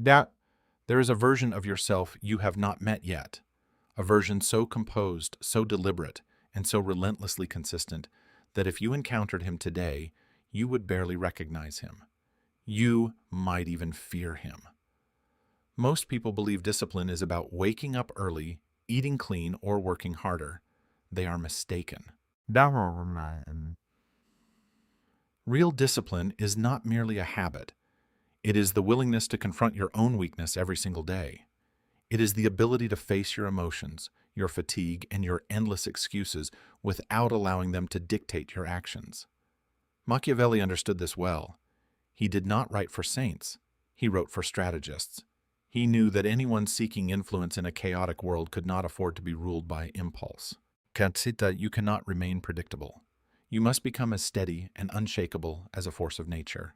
That there is a version of yourself you have not met yet, a version so composed, so deliberate, and so relentlessly consistent that if you encountered him today, you would barely recognize him. You might even fear him. Most people believe discipline is about waking up early, eating clean, or working harder. They are mistaken. Real discipline is not merely a habit. It is the willingness to confront your own weakness every single day. It is the ability to face your emotions, your fatigue, and your endless excuses without allowing them to dictate your actions. Machiavelli understood this well. He did not write for saints. He wrote for strategists. He knew that anyone seeking influence in a chaotic world could not afford to be ruled by impulse. You cannot remain predictable. You must become as steady and unshakable as a force of nature.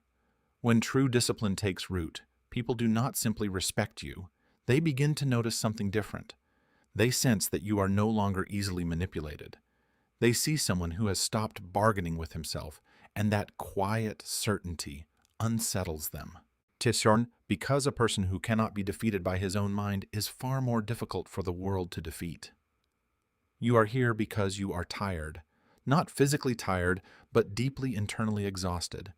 When true discipline takes root, people do not simply respect you. They begin to notice something different. They sense that you are no longer easily manipulated. They see someone who has stopped bargaining with himself, and that quiet certainty unsettles them. Because a person who cannot be defeated by his own mind is far more difficult for the world to defeat. You are here because you are tired, not physically tired, but deeply internally exhausted.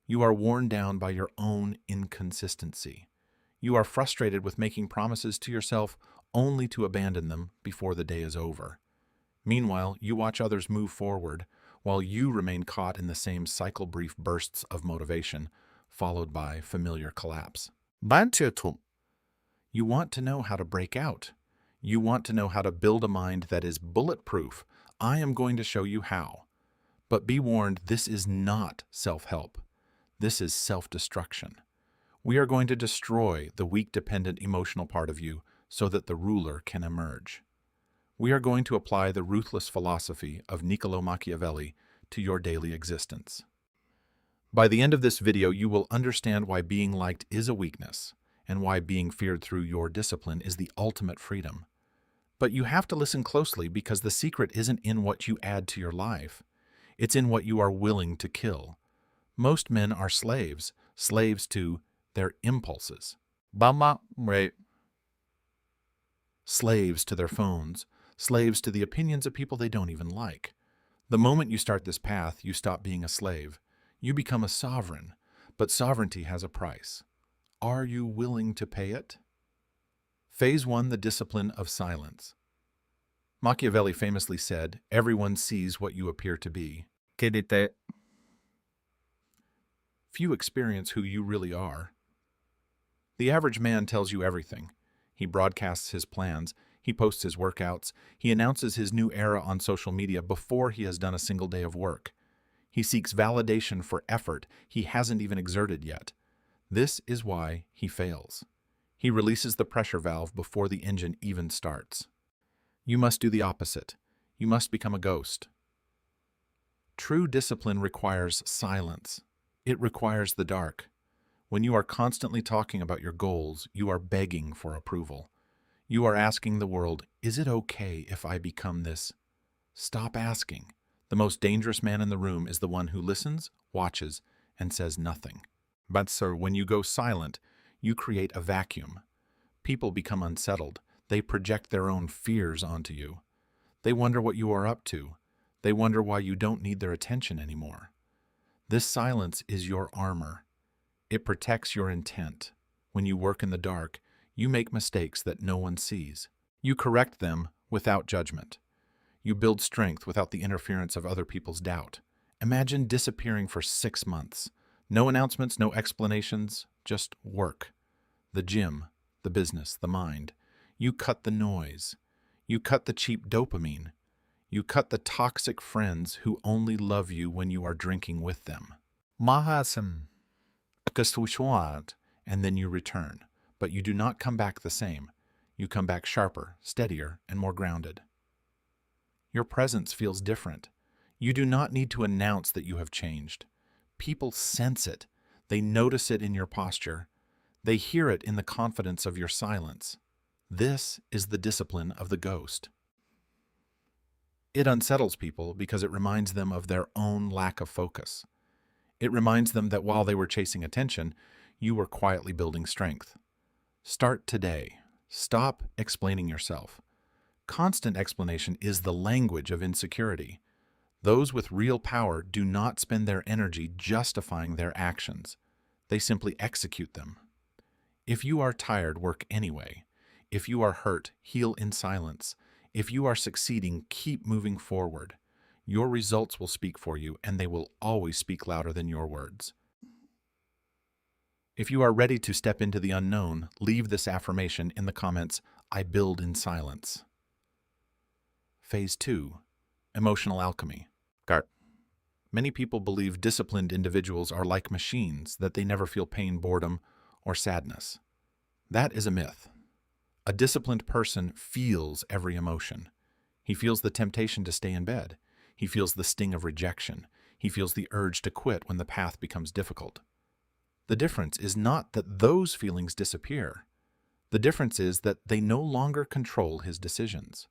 You are worn down by your own inconsistency. You are frustrated with making promises to yourself only to abandon them before the day is over. Meanwhile, you watch others move forward, while you remain caught in the same cycle-brief bursts of motivation, followed by familiar collapse. You want to know how to break out. You want to know how to build a mind that is bulletproof. I am going to show you how. But be warned, this is not self-help. This is self-destruction. We are going to destroy the weak, dependent, emotional part of you so that the ruler can emerge. We are going to apply the ruthless philosophy of Niccolo Machiavelli to your daily existence. By the end of this video, you will understand why being liked is a weakness and why being feared through your discipline is the ultimate freedom. But you have to listen closely because the secret isn't in what you add to your life. It's in what you are willing to kill. Most men are slaves to their impulses. Slaves to their phones, slaves to the opinions of people they don't even like. The moment you start this path, you stop being a slave. You become a sovereign, but sovereignty has a price. Are you willing to pay it? Phase 1, the discipline of silence. Machiavelli famously said, "Everyone sees what you appear to be. Few experience who you really are." The average man tells you everything. He broadcasts his plans, he posts his workouts, he announces his new era on social media before he has done a single day of work. He seeks validation for effort he hasn't even exerted yet. This is why he fails. He releases the pressure valve before the engine even starts. You must do the opposite. You must become a ghost. True discipline requires silence. It requires the dark. When you are constantly talking about your goals, you are begging for approval. You are asking the world, is it okay if I become this? Stop asking. The most dangerous man in the room is the one who listens, watches, and says nothing. But sir, when you go silent, you create a vacuum. People become unsettled. They project their own fears onto you. They wonder what you are up to. They wonder why you don't need their attention anymore. This silence is your armor. It protects your intent. When you work in the dark, you make mistakes that no one sees. You correct them without judgment. You build strength without the interference of other people's doubt. Imagine disappearing for 6 months. No announcements, no explanations, just work. The gym, the business, the mind. You cut the noise. You cut the cheap dopamine. You cut the toxic friends who only love you when you are drinking with them. And then you return. But you do not come back the same. You come back sharper, steadier, and more grounded. Your presence feels different. You do not need to announce that you have changed. People sense it. They notice it in your posture. They hear it in the confidence of your silence. This is the discipline of the ghost. It unsettles people because it reminds them of their own lack of focus. It reminds them that while they were chasing attention, you were quietly building strength. Start today. Stop explaining yourself. Constant explanation is the language of insecurity. Those with real power do not spend their energy justifying their actions. They simply execute them. If you are tired, work anyway. If you are hurt, heal in silence. If you are succeeding, keep moving forward. Your results will speak for you, and they will always speak louder than your words. If you are ready to step into the unknown, leave this affirmation in the comments, I build in silence. Phase 2. Emotional alchemy. Many people believe disciplined individuals are like machines, that they never feel pain, boredom, or sadness. That is a myth. A disciplined person feels every emotion. He feels the temptation to stay in bed. He feels the sting of rejection. He feels the urge to quit when the path becomes difficult. The difference is not that those feelings disappear. The difference is that they no longer control his decisions.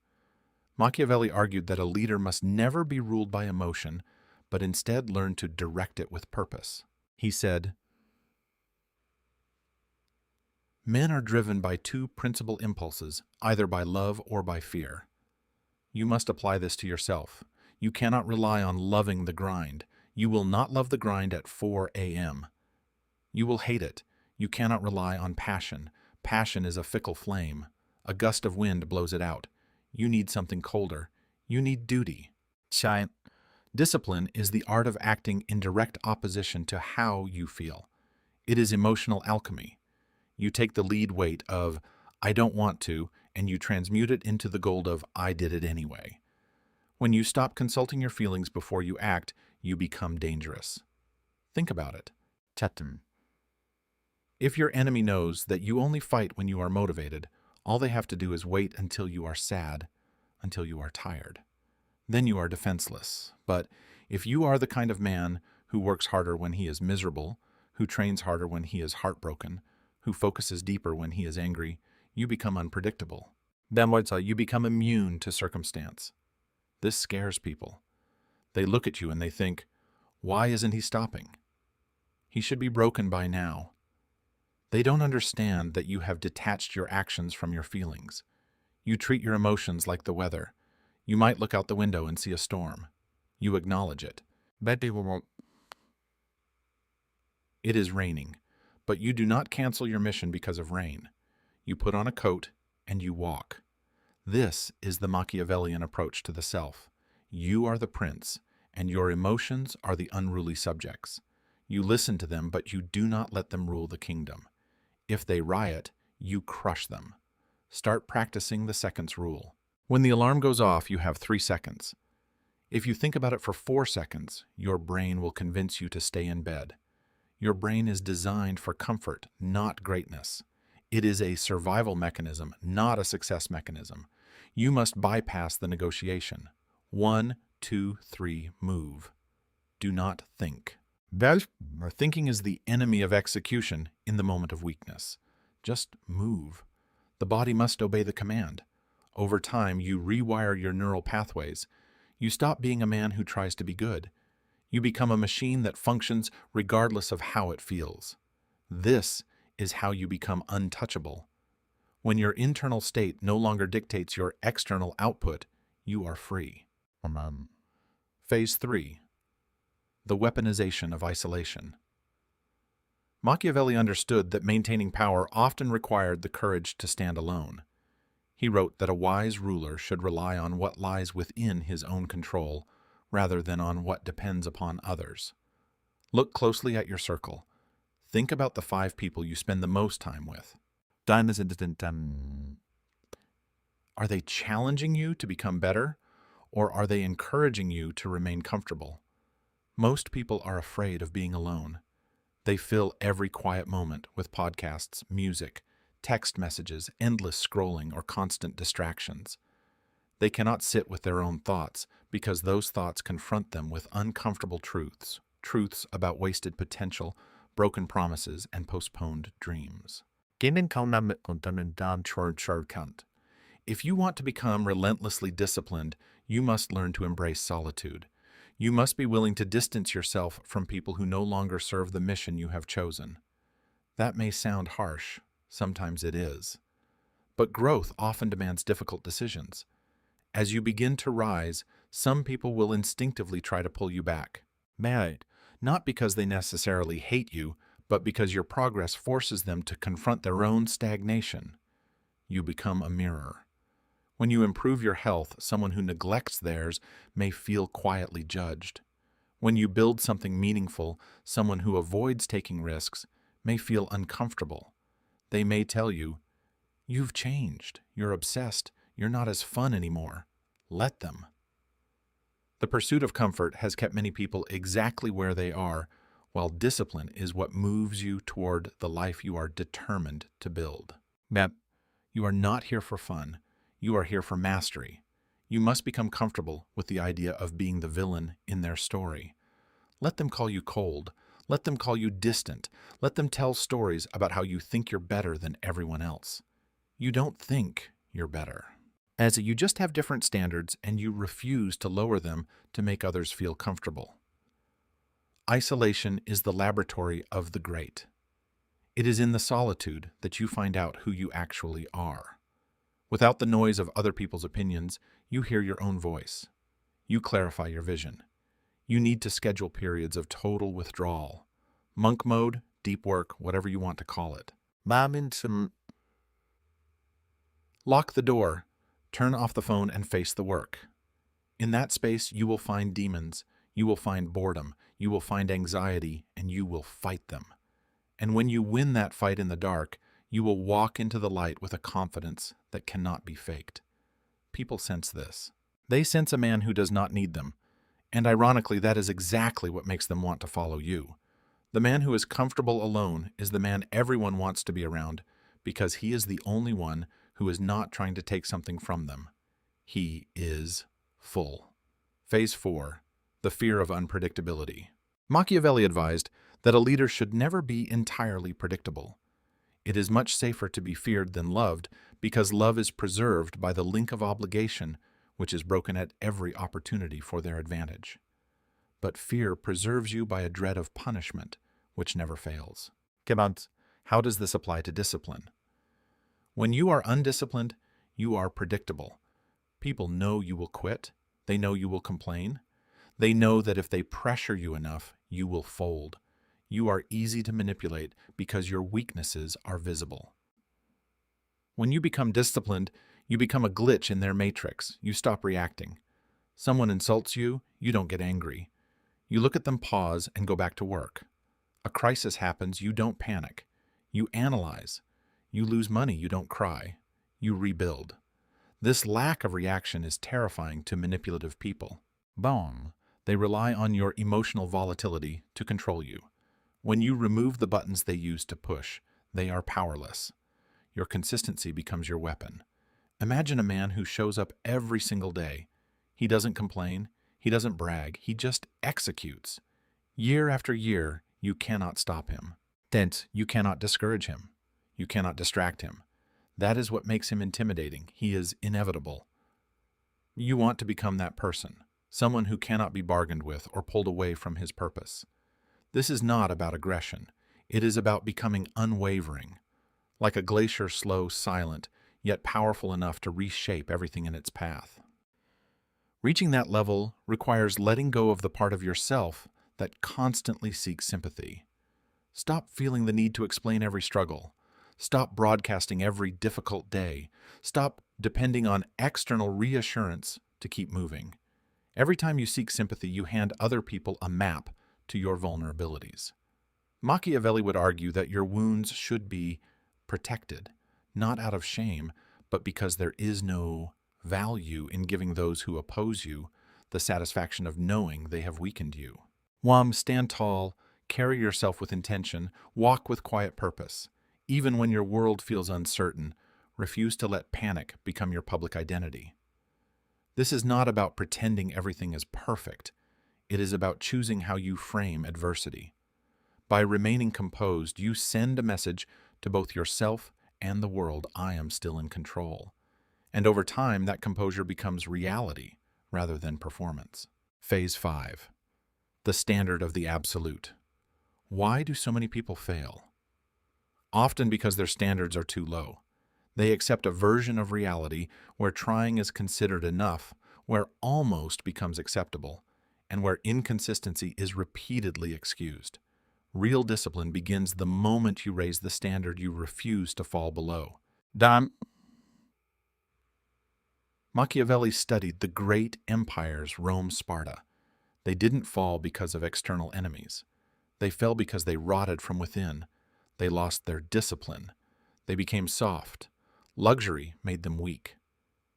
Machiavelli argued that a leader must never be ruled by emotion, but instead learn to direct it with purpose. He said, "Men are driven by two principal impulses, either by love or by fear. You must apply this to yourself. You cannot rely on loving the grind. You will not love the grind at 4 a.m. You will hate it. You cannot rely on passion. Passion is a fickle flame. A gust of wind blows it out. You need something colder. You need duty." Discipline is the art of acting in direct opposition to how you feel. It is emotional alchemy. You take the lead weight of, I don't want to, and you transmute it into the gold of, I did it anyway. When you stop consulting your feelings before you act, you become dangerous. Think about it. If your enemy knows that you only fight when you are motivated, all they have to do is wait until you are sad, until you are tired. Then you are defenseless. But if you are the kind of man who works harder when he is miserable, who trains harder when he is heartbroken, who focuses deeper when he is angry, you become unpredictable. You become immune to circumstance. This scares people. They look at you and they think, why isn't he stopping? He should be broken by now. They don't understand that you have detached your actions from your feelings. You treat your emotions like the weather. You might look out the window and see a storm. You acknowledge it. It is raining, but you do not cancel your mission because of rain. You put on a coat and you walk. This is the Machiavellian approach to the self. You are the prince, and your emotions are the unruly subjects. You listen to them, but you do not let them rule the kingdom. If they riot, you crush them. Start practicing the seconds rule. When the alarm goes off, you have 3 seconds. If you think about it for 4 seconds, your brain will convince you to stay in bed. Your brain is designed for comfort, not greatness. It is a survival mechanism, not a success mechanism. You must bypass the negotiation. 1, 2, 3, move. Do not think. Thinking is the enemy of execution in the moment of weakness. Just move. The body must obey the command. Over time, you rewire your neural pathways. You stop being a man who tries to be good. You become a machine that functions regardless of how it feels. This is how you become untouchable. When your internal state no longer dictates your external output, you are free. Phase 3. The weaponization of isolation. Machiavelli understood that maintaining power often required the courage to stand alone. He wrote that a wise ruler should rely on what lies within his own control, rather than on what depends upon others. Look closely at your circle. Think about the 5 people you spend the most time with. Are they challenging you to become better, or are they encouraging you to remain comfortable? Most people are afraid of being alone. They fill every quiet moment with podcasts, music, text messages, endless scrolling, or constant distractions. They cannot sit with their own thoughts because those thoughts confront them with uncomfortable truths about wasted potential, broken promises, and postponed dreams. If you want to become relentlessly disciplined, you must learn to embrace solitude. You must be willing to distance yourself from people who no longer serve the mission you have chosen. That may sound harsh. Sometimes it is. But growth often demands difficult decisions. As you begin to rise, some people will instinctively try to pull you back. Not because they necessarily hate you, but because your progress forces them to confront their own stagnation. You become a mirror. When you improve your health, someone who neglects theirs may feel quietly judged. When you build something meaningful, someone who avoids taking risks may feel uncomfortable. They may tell you, "You've changed, you're obsessed, you're not as fun anymore." Let them. The pursuit of comfort has kept many people exactly where they are, while discipline is what moves you toward the life you are determined to build. You are not here for fun. You are here for mastery. You must become comfortable with the idea of being the villain in their story. Let them call you cold. Let them call you distant. Let them tell stories about how you think you're better than everyone else. You don't think you're better. As you just have different standards and you refuse to lower them to make others feel comfortable. Isolation is the laboratory of the great. It is in the solitude that you find out who you actually are. Without the noise of other people's opinions, you hear your own voice. You clarify your vision. You need to schedule periods of total withdrawal. Monk mode, deep work, whatever you want to call it. Lock the door, turn off the phone, and face the work. In that space, you will find demons, you will find boredom, you will find anxiety, and you will fight them. And when you win that fight in the dark, you will walk into the light with a confidence that cannot be faked. People sense this. They sense a man who does not need them. And ironically, that is exactly what makes them want to follow you. The man who is comfortable alone is the man everyone wants to be around because he is the only one who is not trying to take something from them. He is full. Phase 4. The fear of unpredictability. Machiavelli advised that a leader should never be entirely predictable. It is much safer to be feared than loved because love is preserved by the link of obligation, which is broken at every opportunity for their advantage. But fear preserves you by a dread of punishment, which never fails. How does this apply to discipline? When you are undisciplined, you are predictable. People know you will quit. They know you will complain. They know that if they pressure you enough, you will fold. You are easy to manipulate because your weaknesses are visible. When you become disciplined, you become a glitch in their matrix. You stop reacting. Someone insults you, you don't get angry. You look at them, pause, and go back to work. A crisis happens, you don't panic. You analyze. You lose money, you don't cry. You rebuild. This lack of reaction is terrifying to manipulative people. They rely on your emotional volatility to control you. When you remove the buttons they use to push, they are powerless. Your consistency becomes your weapon. Imagine a man who shows up every single day. He doesn't complain, he doesn't brag, he just executes. Year after year, you cannot stop him. You cannot discourage him. You cannot distract him. That is what makes him intimidating. He is inevitable. You want to become that person, someone who cannot be bargained with or pulled away from his purpose. This is not about aggression. It is about becoming unwavering. Like a glacier, slow, silent, yet powerful enough to reshape everything in its path. Reaching that level requires letting go of the part of yourself that constantly seeks sympathy. Stop feeling the need to explain every struggle. Stop broadcasting every difficult day. Stop depending on external reassurance to keep moving. Every time you seek sympathy, you hand other people a map to your vulnerabilities. Machiavelli would argue that your wounds should be protected, not out of shame, but because there is no value in giving those who oppose you the satisfaction of knowing they have weakened you. Stand tall, carry yourself with intention, walk with quiet purpose. Even when your world feels uncertain, refuse to let panic become your public identity. This is not about pretending everything is perfect. It is about choosing how you frame adversity. By remaining composed, you send a message to both yourself and the world: I am still in control. And over time, that composure becomes reality rather than performance. Phase 5. The standard of the absolute. Why do so many people fail? often because their standards are too low. They accept a version of reality where trying is considered enough, where almost becomes acceptable, and where inconsistency is repeatedly excused. Real discipline begins the moment you raise the standard you refuse to fall below. Machiavelli studied the great empires Rome, Sparta. They didn't fall because of external enemies. They fell because they rotted from within. They lost their discipline. They became soft. Luxury made them weak.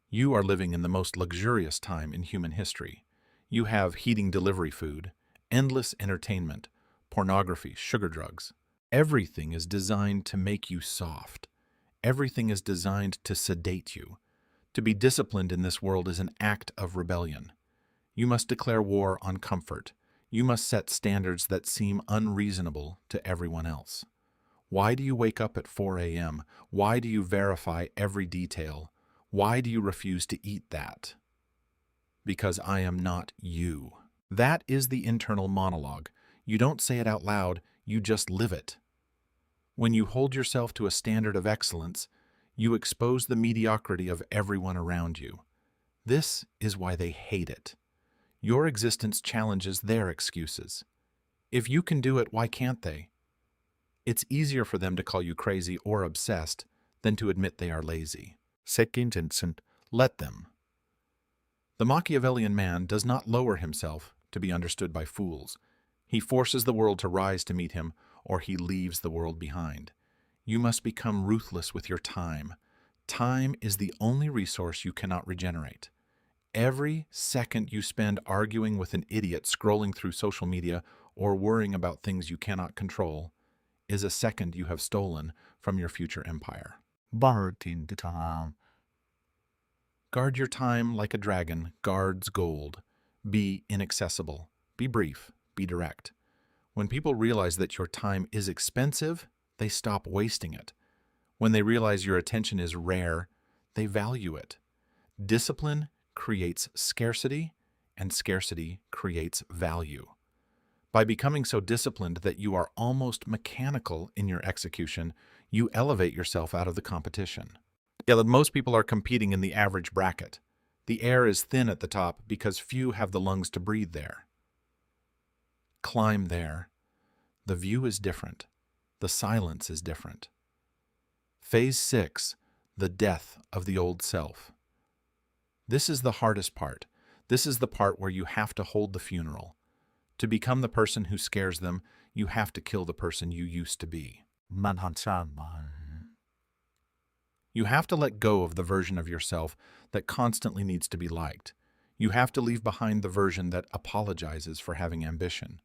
You are living in the most luxurious time in human history. You have heating delivery food, endless entertainment, pornography, sugar drugs. Everything is designed to make you soft. Everything is designed to sedate you. To be disciplined in this world is an act of rebellion. You must declare war on comfort. You must set standards that seem unreasonable to everyone else. Why do you wake up at 4 a.m.? Why do you verify every detail? Why do you refuse to eat that? Because I am not you. That is the internal monologue. You don't say it out loud, you just live it. When you hold yourself to a standard of excellence, you expose the mediocrity of everyone around you. This is why they hate it. Your existence challenges their excuses. If you can do it, why can't they? It's easier for them to call you crazy or obsessed than to admit they are lazy. Second instant, let them. The Machiavellian man does not lower himself to be understood by fools. He forces the world to rise to meet him, or he leaves the world behind. You must become ruthless with your time. Time is the only resource you cannot regenerate. Every second you spend arguing with an idiot scrolling through social media or worrying about things you cannot control is a second you have stolen from your future empire. Guard your time like a dragon guards gold. Be inaccessible. Be brief. Be direct. When people realize that your time is expensive, they stop wasting it. When they realize your attention is rare, they value it. Discipline creates scarcity, and scarcity creates value. By becoming so disciplined that you are almost mechanical in your execution, you elevate yourself out of the competition. Most people are competing in the average bracket. The air is thin at the top because few have the lungs to breathe there. Climb there. The view is different. The silence is different. Phase 6, the death of the old self. This is the hardest part. This is the part where you have to hold the funeral. To become the person who scares them, you have to kill the person you used to be. You have to let go of the version of yourself that constantly needs to be liked. You have to leave behind the version that apologizes for having ambition.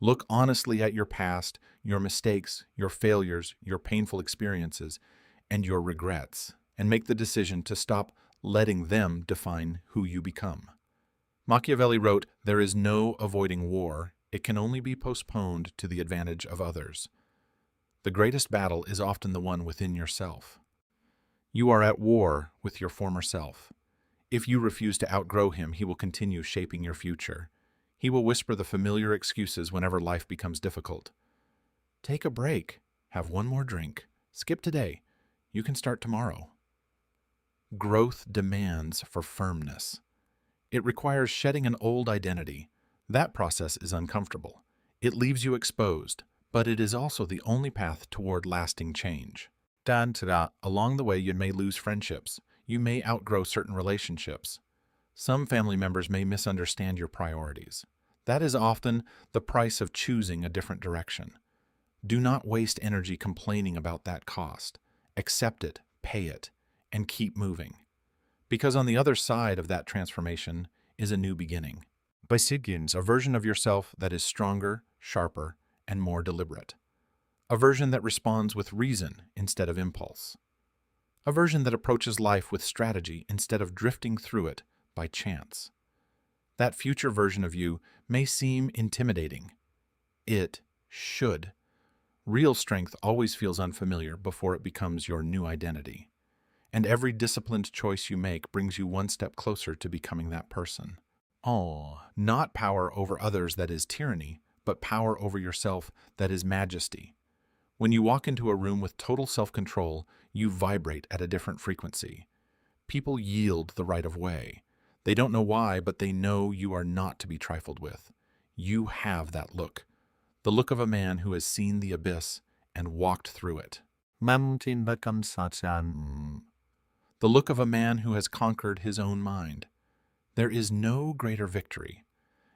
Look honestly at your past, your mistakes, your failures, your painful experiences, and your regrets, and make the decision to stop letting them define who you become. Machiavelli wrote, "There is no avoiding war. It can only be postponed to the advantage of others." The greatest battle is often the one within yourself. You are at war with your former self. If you refuse to outgrow him, he will continue shaping your future. He will whisper the familiar excuses whenever life becomes difficult. Take a break. Have one more drink. Skip today. You can start tomorrow. Growth demands for firmness. It requires shedding an old identity. That process is uncomfortable. It leaves you exposed, but it is also the only path toward lasting change. Along the way, you may lose friendships. You may outgrow certain relationships. Some family members may misunderstand your priorities. That is often the price of choosing a different direction. Do not waste energy complaining about that cost. Accept it, pay it, and keep moving. Because on the other side of that transformation is a new beginning. A version of yourself that is stronger, sharper, and more deliberate. A version that responds with reason instead of impulse. A version that approaches life with strategy instead of drifting through it by chance. That future version of you may seem intimidating. It should. Real strength always feels unfamiliar before it becomes your new identity. And every disciplined choice you make brings you one step closer to becoming that person. Not power over others that is tyranny, but power over yourself that is majesty. When you walk into a room with total self-control, you vibrate at a different frequency. People yield the right of way. They don't know why, but they know you are not to be trifled with. You have that look. The look of a man who has seen the abyss and walked through it. The look of a man who has conquered his own mind. There is no greater victory.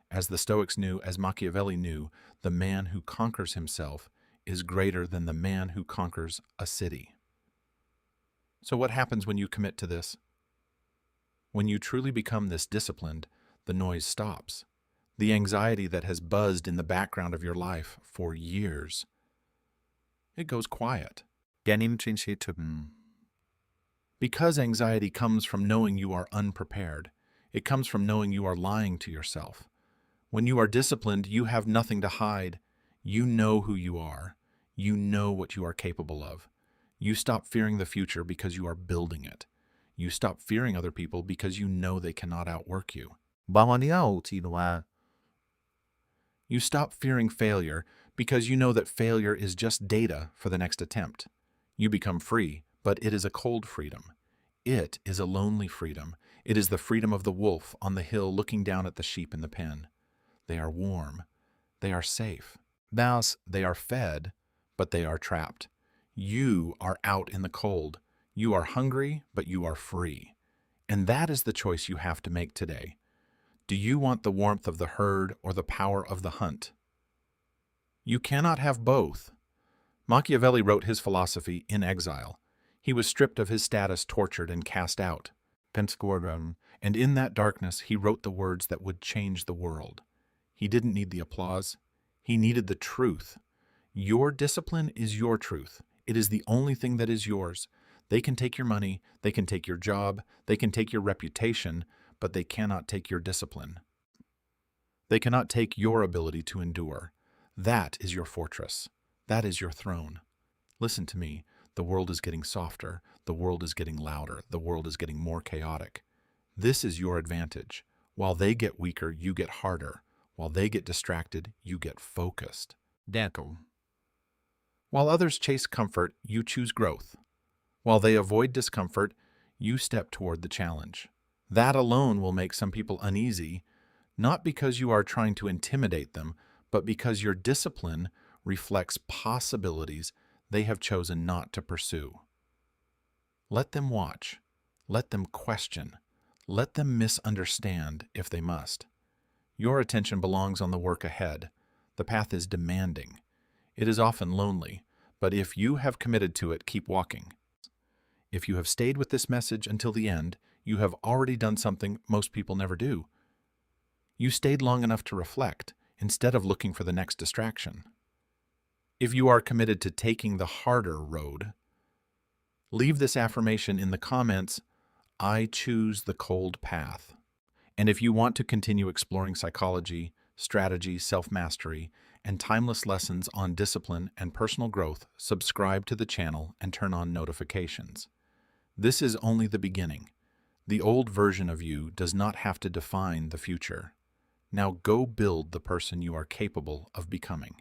As the Stoics knew, as Machiavelli knew, the man who conquers himself is greater than the man who conquers a city. So what happens when you commit to this? When you truly become this disciplined, the noise stops. The anxiety that has buzzed in the background of your life for years, it goes quiet. Because anxiety comes from knowing you are unprepared. It comes from knowing you are lying to yourself. When you are disciplined, you have nothing to hide. You know who you are. You know what you are capable of. You stop fearing the future because you are building it. You stop fearing other people because you know they cannot outwork you. You stop fearing failure because you know that failure is just data for the next attempt. You become free, but it is a cold freedom. It is a lonely freedom. It is the freedom of the wolf on the hill looking down at the sheep in the pen. They are warm. They are safe. Thus, they are fed, but they are trapped. You are out in the cold. You are hungry, but you are free. And that is the choice you have to make today. Do you want the warmth of the herd or the power of the hunt? You cannot have both. Machiavelli wrote his philosophy in exile. He was stripped of his status, tortured, and cast out. And in that darkness, he wrote the words that would change the world. He didn't need the applause. He needed the truth. Your discipline is your truth. It is the only thing that is yours. They can take your money, they can take your job, they can take your reputation, but they cannot take your discipline. They cannot take your ability to endure. That is your fortress. That is your throne. Listen to me. The world is getting softer. The world is getting louder. The world is getting more chaotic. This is your advantage. While they get weaker, you get harder. While they get distracted, you get focused. While others chase comfort, you choose growth. While they avoid discomfort, you step toward the challenge. That alone will make some people uneasy, not because you are trying to intimidate them, but because your discipline reflects possibilities they have chosen not to pursue. Let them watch. Let them question. Let them misunderstand if they must. Your attention belongs on the work ahead. The path is demanding. It is often lonely, but if you have committed to it, keep walking. If you have stayed with this message until the end, you have already done something most people never do. You stayed long enough to reflect, instead of looking for the next distraction. If you are committed to taking the harder road, leave this affirmation in the comments, I choose the cold path. And if you want to continue exploring psychology, strategy, self-mastery, and timeless lessons on discipline and personal growth, subscribe to the channel and turn on notifications. This is only the beginning. The old version of you does not have to define the future. Now go build the person you are capable of becoming.